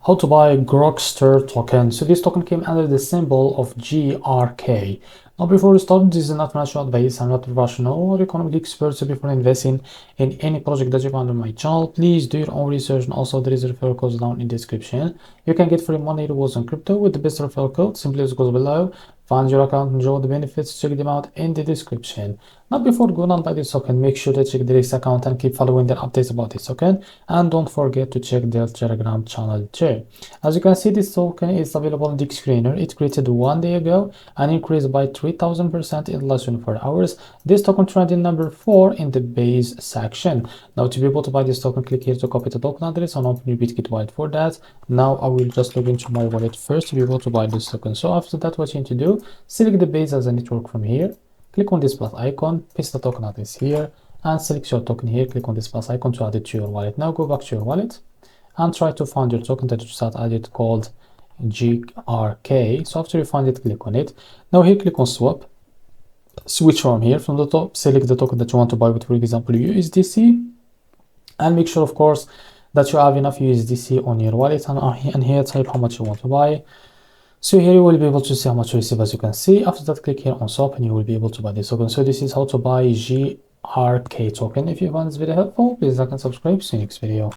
How to buy Grokster token. So this token came under the symbol of GRK. Now before we start, this is not financial advice. I'm not a professional or economic expert. So before investing in any project that you find on my channel, please do your own research. And also there is a referral code down in the description. You can get free money rewards on crypto with the best referral code. Simply just go below, find your account, enjoy the benefits, check them out in the description. Now before going on by this token, make sure to check the REFERRAL account and keep following their updates about this token. And don't forget to check their Telegram channel too. As you can see, this token is available on the screener. It created 1 day ago and increased by 3000% in the last 24 hours. This token trended number 4 in the base section. Now to be able to buy this token, click here to copy the token address and open your Bitget wallet for that. Now I will just log into my wallet first to be able to buy this token. So after that, what you need to do, select the base as a network from here. Click on this plus icon, paste the token address here, and select your token here. Click on this plus icon to add it to your wallet. Now go back to your wallet and try to find your token that you just added called GRK. So after you find it, click on it. Now here, click on swap. Switch from here from the top. Select the token that you want to buy with, for example, USDC, and make sure, of course, that you have enough USDC on your wallet. And here, type how much you want to buy. So here you will be able to see how much you receive. As you can see, after that, click here on swap and you will be able to buy this token. So this is how to buy GRK token. If you find this video helpful, please like and subscribe. See you next video.